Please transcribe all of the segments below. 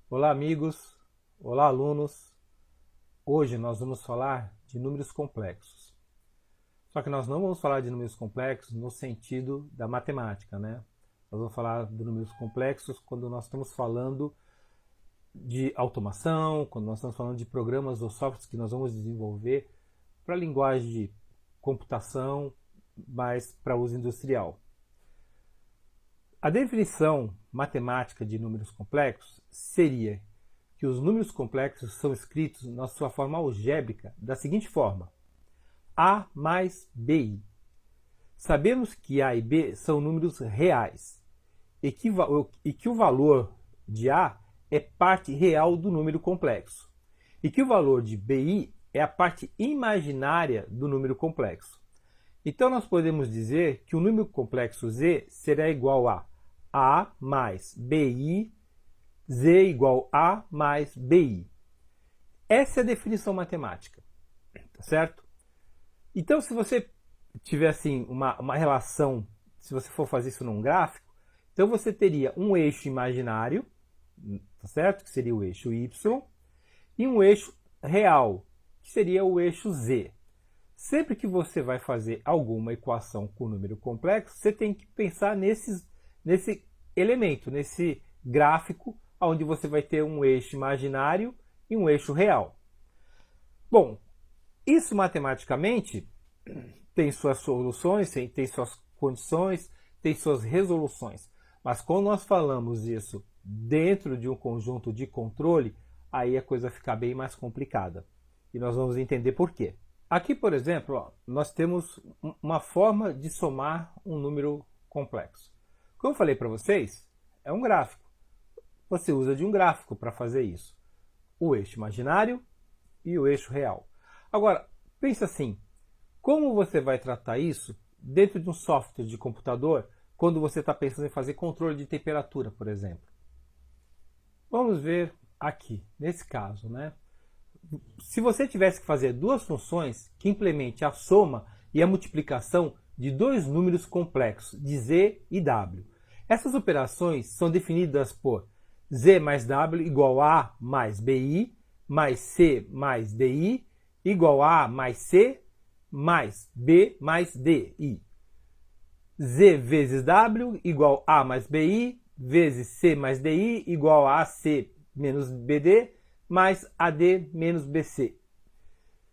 Olá, amigos. Olá, alunos. Hoje nós vamos falar de números complexos. Só que nós não vamos falar de números complexos no sentido da matemática, né? Nós vamos falar de números complexos quando nós estamos falando de automação, quando nós estamos falando de programas ou softwares que nós vamos desenvolver para a linguagem de computação, mas para uso industrial. A definição matemática de números complexos seria que os números complexos são escritos na sua forma algébrica da seguinte forma: A mais BI. Sabemos que A e B são números reais e que o valor de A é parte real do número complexo e que o valor de BI é a parte imaginária do número complexo. Então nós podemos dizer que o número complexo Z será igual a mais BI, Z igual a mais BI. Essa é a definição matemática, tá certo? Então, se você tiver assim uma relação, se você for fazer isso num gráfico, então você teria um eixo imaginário, tá certo? Que seria o eixo Y, e um eixo real, que seria o eixo Z. Sempre que você vai fazer alguma equação com número complexo, você tem que pensar nesse elemento, nesse gráfico, onde você vai ter um eixo imaginário e um eixo real. Bom, isso matematicamente tem suas soluções, tem suas condições, tem suas resoluções. Mas quando nós falamos isso dentro de um conjunto de controle, aí a coisa fica bem mais complicada. E nós vamos entender por quê. Aqui, por exemplo, ó, nós temos uma forma de somar um número complexo. Como eu falei para vocês, é um gráfico. Você usa de um gráfico para fazer isso. O eixo imaginário e o eixo real. Agora, pensa assim, como você vai tratar isso dentro de um software de computador quando você está pensando em fazer controle de temperatura, por exemplo? Vamos ver aqui, nesse caso, né? Se você tivesse que fazer duas funções que implemente a soma e a multiplicação de dois números complexos, de Z e W. Essas operações são definidas por Z mais W igual a A mais BI, mais C mais DI, igual a A mais C, mais B mais DI. Z vezes W igual a A mais BI, vezes C mais DI, igual a AC menos BD, mais AD menos BC.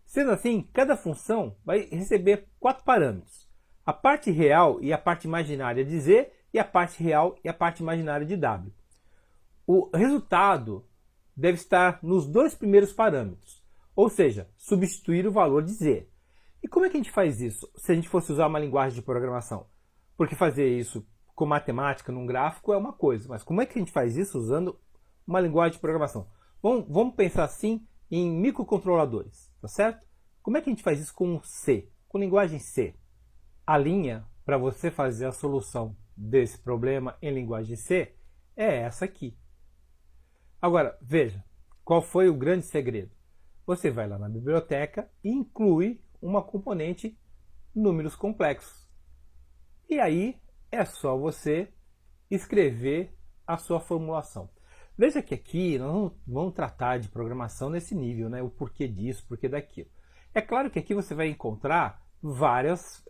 Sendo assim, cada função vai receber quatro parâmetros: a parte real e a parte imaginária de Z, e a parte real e a parte imaginária de W. O resultado deve estar nos dois primeiros parâmetros, ou seja, substituir o valor de Z. E como é que a gente faz isso se a gente fosse usar uma linguagem de programação? Porque fazer isso com matemática num gráfico é uma coisa, mas como é que a gente faz isso usando uma linguagem de programação? Vamos pensar assim em microcontroladores, tá certo? Como é que a gente faz isso com C, com linguagem C? A linha para você fazer a solução desse problema em linguagem C é essa aqui. Agora, veja, qual foi o grande segredo? Você vai lá na biblioteca e inclui uma componente números complexos. E aí é só você escrever a sua formulação. Veja que aqui nós vamos tratar de programação nesse nível, né? O porquê disso, o porquê daquilo. É claro que aqui você vai encontrar vários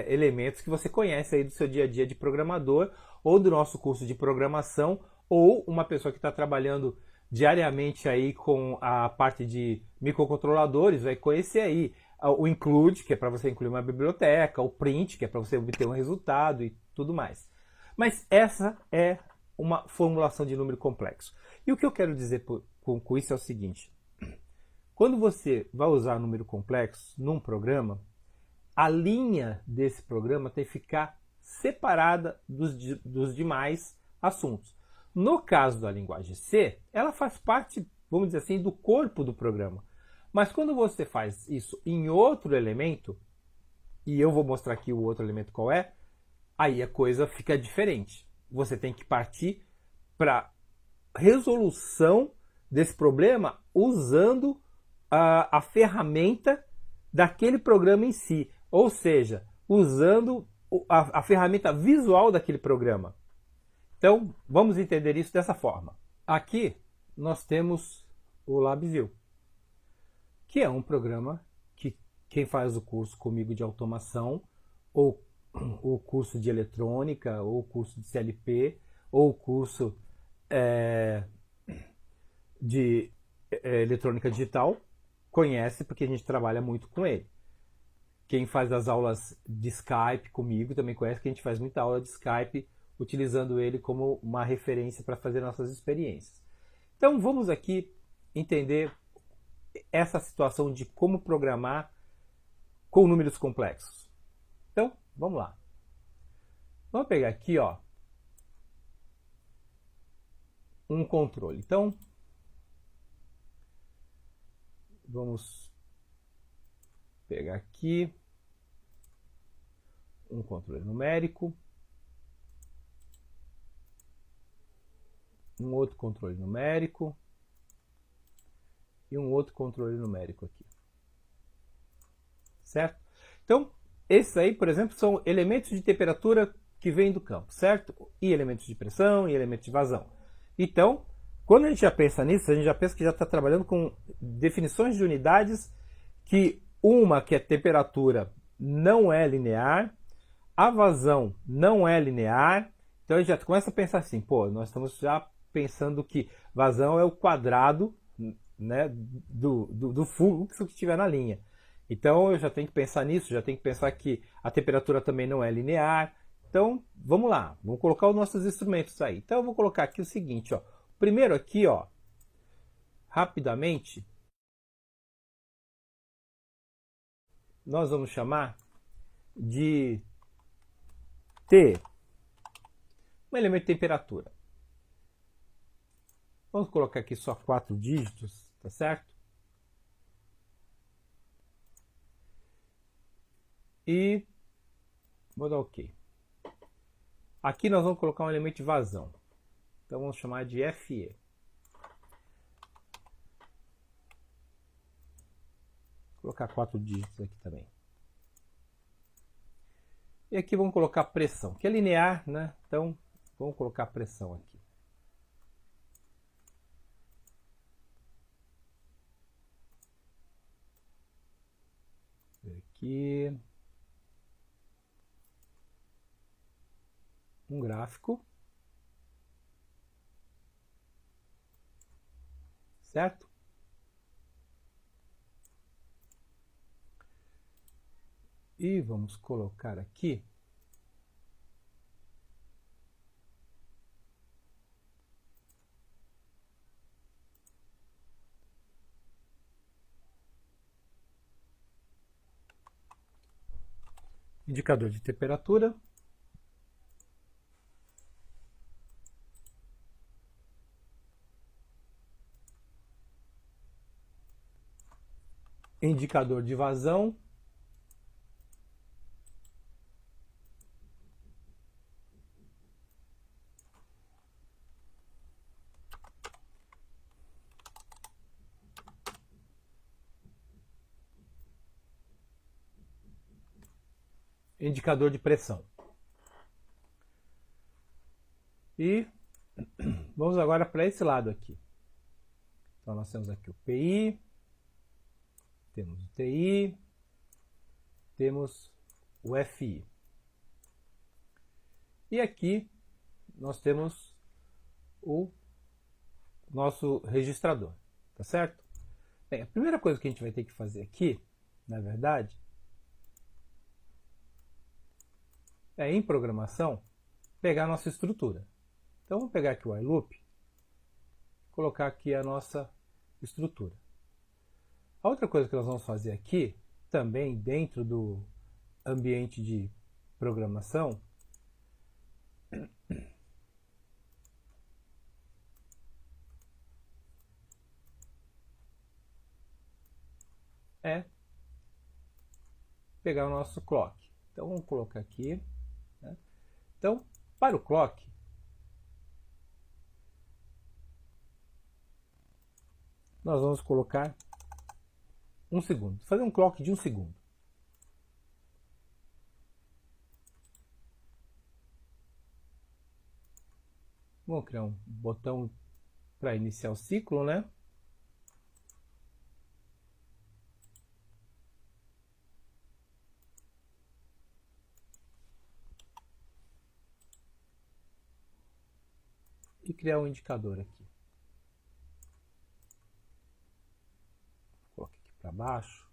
elementos que você conhece aí do seu dia a dia de programador, ou do nosso curso de programação, ou uma pessoa que está trabalhando diariamente aí com a parte de microcontroladores vai conhecer aí o include, que é para você incluir uma biblioteca, o print, que é para você obter um resultado e tudo mais. Mas essa é uma formulação de número complexo. E o que eu quero dizer com isso é o seguinte: quando você vai usar número complexo num programa, a linha desse programa tem que ficar separada dos demais assuntos. No caso da linguagem C, ela faz parte, vamos dizer assim, do corpo do programa. Mas quando você faz isso em outro elemento, e eu vou mostrar aqui o outro elemento qual é, aí a coisa fica diferente. Você tem que partir para resolução desse problema usando a ferramenta daquele programa em si, ou seja, usando a ferramenta visual daquele programa. Então, vamos entender isso dessa forma. Aqui nós temos o LabVIEW, que é um programa que quem faz o curso comigo de automação, ou o curso de eletrônica, ou o curso de CLP, ou o curso de eletrônica digital, conhece porque a gente trabalha muito com ele. Quem faz as aulas de Skype comigo também conhece que a gente faz muita aula de Skype utilizando ele como uma referência para fazer nossas experiências. Então vamos aqui entender essa situação de como programar com números complexos. Então, vamos lá. Vamos pegar aqui, ó, um controle. Então, vamos pegar aqui um controle numérico, um outro controle numérico e um outro controle numérico aqui. Certo? Então, esses aí, por exemplo, são elementos de temperatura que vêm do campo, certo? E elementos de pressão e elementos de vazão. Então, quando a gente já pensa nisso, a gente já pensa que já está trabalhando com definições de unidades que uma que é temperatura não é linear, a vazão não é linear, então a gente já começa a pensar assim, pô, nós estamos já pensando que vazão é o quadrado, né, do fluxo que estiver na linha. Então eu já tenho que pensar nisso, já tenho que pensar que a temperatura também não é linear. Então vamos lá, vamos colocar os nossos instrumentos aí. Então eu vou colocar aqui o seguinte, ó. Primeiro aqui, ó, rapidamente, nós vamos chamar de T, um elemento de temperatura. Vamos colocar aqui só 4 dígitos, tá certo? E vou dar OK. Aqui nós vamos colocar um elemento de vazão. Então vamos chamar de FE. Vou colocar 4 dígitos aqui também. E aqui vamos colocar pressão, que é linear, né? Então vamos colocar pressão aqui. Aqui um gráfico, certo? E vamos colocar aqui indicador de temperatura. Indicador de vazão. Indicador de pressão. E vamos agora para esse lado aqui. Então nós temos aqui o PI, temos o TI, temos o FI. E aqui nós temos o nosso registrador, tá certo? Bem, a primeira coisa que a gente vai ter que fazer aqui, na verdade, é em programação pegar a nossa estrutura. Então vamos pegar aqui o while loop, colocar aqui a nossa estrutura. A outra coisa que nós vamos fazer aqui, também dentro do ambiente de programação, é pegar o nosso clock. Então vamos colocar aqui, né? Então, para o clock, nós vamos colocar 1 segundo. Fazer um clock de 1 segundo. Vamos criar um botão para iniciar o ciclo, né? E criar um indicador aqui. Coloque aqui para baixo.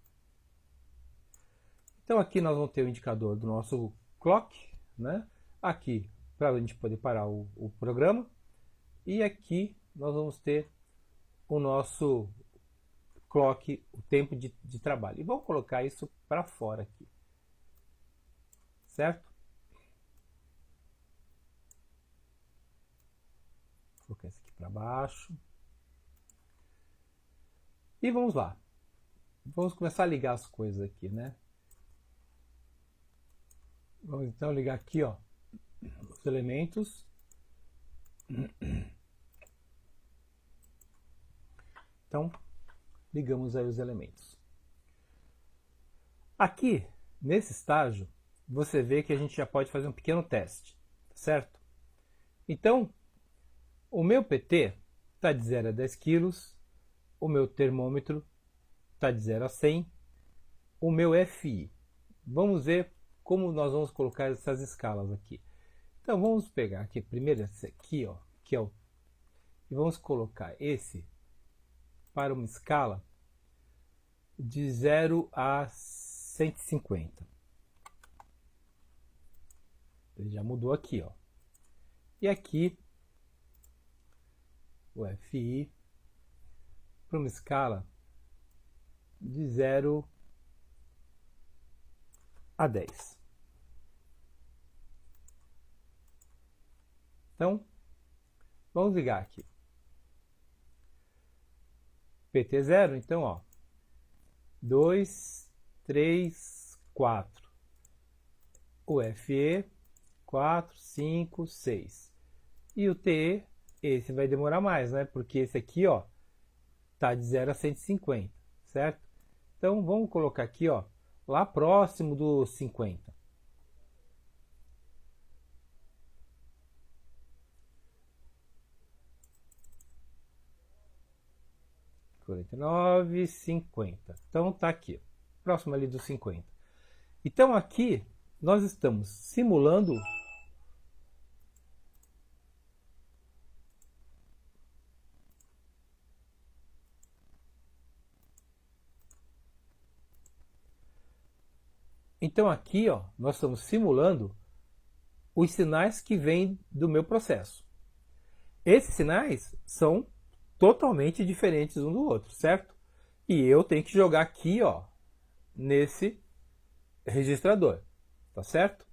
Então aqui nós vamos ter o indicador do nosso clock, né? Aqui para a gente poder parar o programa. E aqui nós vamos ter o nosso clock, o tempo de trabalho. E vamos colocar isso para fora aqui. Certo? Vou colocar isso aqui para baixo. E vamos lá. Vamos começar a ligar as coisas aqui, né? Vamos então ligar aqui, ó, os elementos. Então, ligamos aí os elementos. Aqui, nesse estágio, você vê que a gente já pode fazer um pequeno teste, certo? Então, o meu PT está de 0 a 10 kg, o meu termômetro está de 0 a 100, o meu FI. Vamos ver como nós vamos colocar essas escalas aqui. Então vamos pegar aqui primeiro esse aqui, ó, que é o, e vamos colocar esse para uma escala de 0 a 150. Ele já mudou aqui, ó. E aqui o FI para uma escala de 0 a 10. Então, vamos ligar aqui. PT 0, então, ó, 2, 3, 4. O FE, 4, 5, 6. E o TE, esse vai demorar mais, né? Porque esse aqui, ó, tá de 0 a 150, certo? Então, vamos colocar aqui, ó, lá próximo dos 50. 49, 50. Então tá aqui, próximo ali dos 50. Então aqui nós estamos simulando Então aqui, ó, nós estamos simulando os sinais que vêm do meu processo. Esses sinais são totalmente diferentes um do outro, certo? E eu tenho que jogar aqui, ó, nesse registrador, tá certo?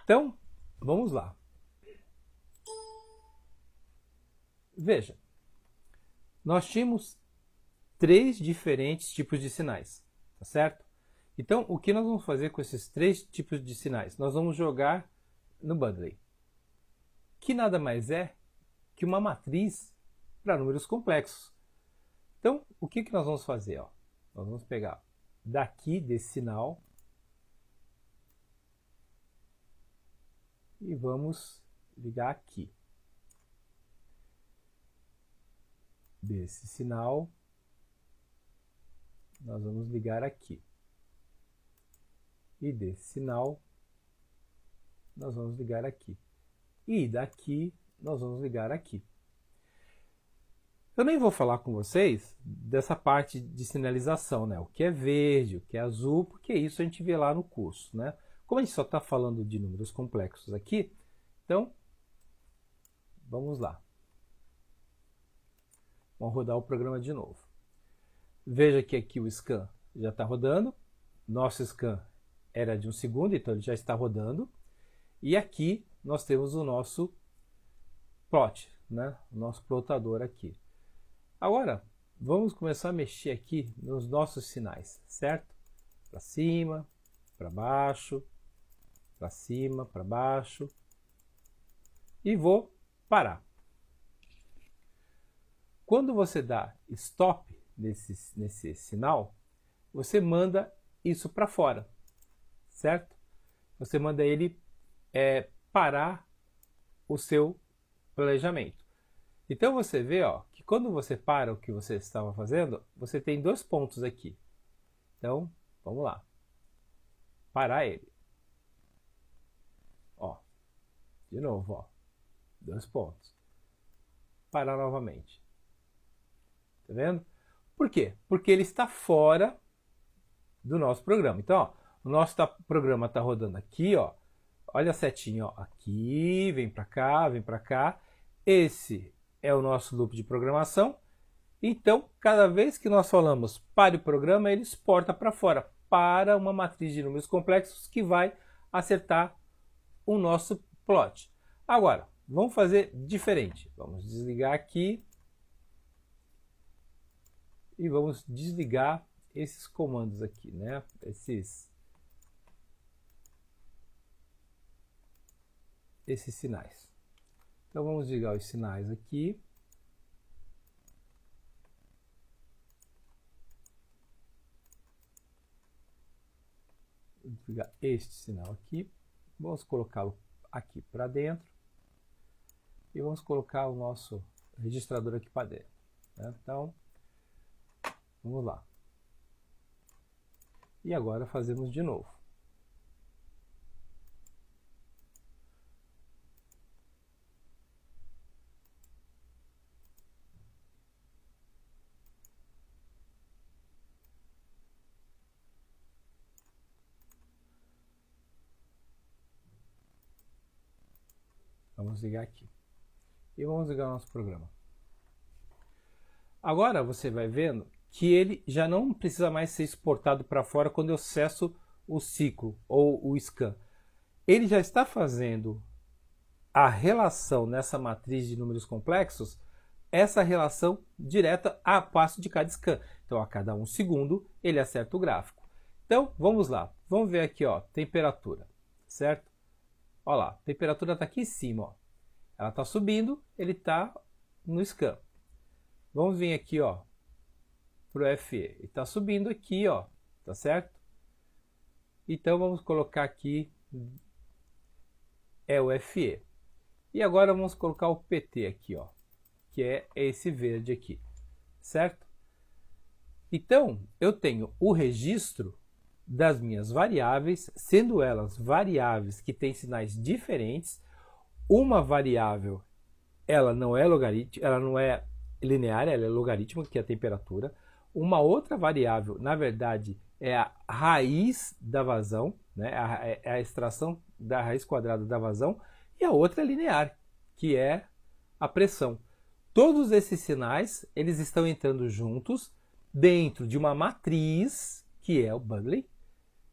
Então, vamos lá. Veja, nós tínhamos 3 diferentes tipos de sinais, tá certo? Então, o que nós vamos fazer com esses 3 tipos de sinais? Nós vamos jogar no Budley, que nada mais é que uma matriz para números complexos. Então, o que nós vamos fazer? Ó? Nós vamos pegar daqui desse sinal e vamos ligar aqui. Desse sinal, nós vamos ligar aqui. E desse sinal, nós vamos ligar aqui. E daqui, nós vamos ligar aqui. Eu nem vou falar com vocês dessa parte de sinalização, né? O que é verde, o que é azul, porque isso a gente vê lá no curso, né? Como a gente só está falando de números complexos aqui, então, vamos lá. Vamos rodar o programa de novo. Veja que aqui o scan já está rodando. Nosso scan era de 1 segundo, então ele já está rodando. E aqui nós temos o nosso plot, né? O nosso plotador aqui. Agora, vamos começar a mexer aqui nos nossos sinais, certo? Para cima, para baixo, para cima, para baixo. E vou parar. Quando você dá stop nesse sinal, você manda isso para fora, certo? Você manda ele parar o seu planejamento. Então você vê, ó, que quando você para o que você estava fazendo, você tem 2 pontos aqui. Então, vamos lá. Parar ele. Ó, de novo, ó, 2 pontos. Parar novamente. Tá vendo? Por quê? Porque ele está fora do nosso programa. Então, ó, o nosso programa está rodando aqui, ó. Olha a setinha, ó, aqui, vem para cá, vem para cá. Esse é o nosso loop de programação. Então, cada vez que nós falamos pare o programa, ele exporta para fora, para uma matriz de números complexos que vai acertar o nosso plot. Agora, vamos fazer diferente. Vamos desligar aqui e vamos desligar esses comandos aqui, né? Esses sinais. Então vamos desligar os sinais aqui. Vou desligar este sinal aqui. Vamos colocá-lo aqui para dentro. E vamos colocar o nosso registrador aqui para dentro, né? Então, vamos lá. E agora fazemos de novo. Vamos ligar aqui. E vamos ligar o nosso programa. Agora você vai vendo que ele já não precisa mais ser exportado para fora quando eu acesso o ciclo ou o scan. Ele já está fazendo a relação nessa matriz de números complexos, essa relação direta a passo de cada scan. Então, a cada 1 segundo, ele acerta o gráfico. Então, vamos lá. Vamos ver aqui, ó, temperatura, certo? Olha lá, a temperatura está aqui em cima, ó. Ela está subindo, ele está no scan. Vamos vir aqui, ó, para o FE. Ele está subindo aqui, ó, tá certo? Então vamos colocar aqui é o FE. E agora vamos colocar o PT aqui, ó, que é esse verde aqui, certo? Então eu tenho o registro das minhas variáveis, sendo elas variáveis que têm sinais diferentes. Uma variável, ela não é logarítmica, ela não é linear, ela é logarítmica, que é a temperatura. Uma outra variável, na verdade, é a raiz da vazão, né? É a extração da raiz quadrada da vazão. E a outra é linear, que é a pressão. Todos esses sinais, eles estão entrando juntos dentro de uma matriz, que é o bundling,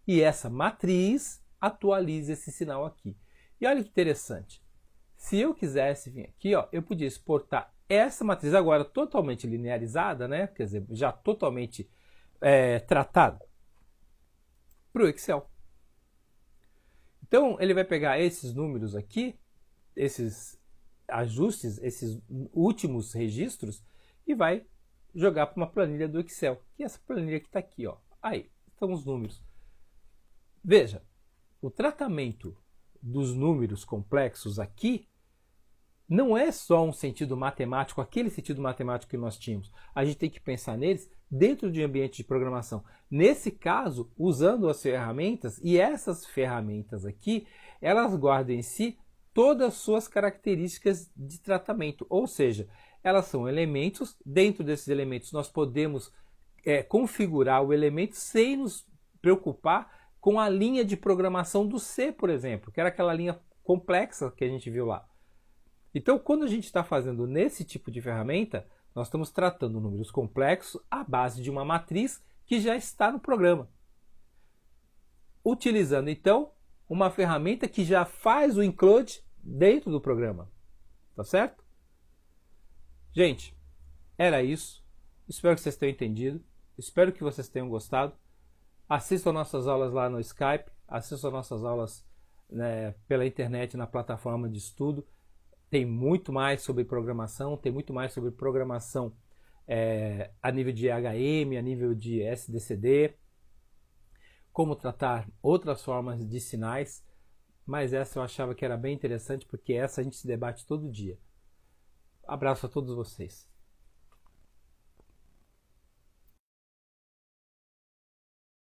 e essa matriz atualiza esse sinal aqui. E olha que interessante. Se eu quisesse vir aqui, ó, eu podia exportar essa matriz agora totalmente linearizada, né? Quer dizer, já totalmente tratada, para o Excel. Então, ele vai pegar esses números aqui, esses ajustes, esses últimos registros, e vai jogar para uma planilha do Excel. E essa planilha que está aqui, ó. Aí, estão os números. Veja, o tratamento dos números complexos aqui não é só um sentido matemático, aquele sentido matemático que nós tínhamos. A gente tem que pensar neles dentro de um ambiente de programação. Nesse caso, usando as ferramentas, e essas ferramentas aqui, elas guardam em si todas as suas características de tratamento, ou seja, elas são elementos. Dentro desses elementos nós podemos configurar o elemento sem nos preocupar com a linha de programação do C, por exemplo, que era aquela linha complexa que a gente viu lá. Então, quando a gente está fazendo nesse tipo de ferramenta, nós estamos tratando números complexos à base de uma matriz que já está no programa. Utilizando, então, uma ferramenta que já faz o include dentro do programa. Tá certo? Gente, era isso. Espero que vocês tenham entendido. Espero que vocês tenham gostado. Assistam nossas aulas lá no Skype. Assistam nossas aulas, né, pela internet na plataforma de estudo. Tem muito mais sobre programação. Tem muito mais sobre programação a nível de HM, a nível de SDCD. Como tratar outras formas de sinais. Mas essa eu achava que era bem interessante, porque essa a gente se debate todo dia. Abraço a todos vocês.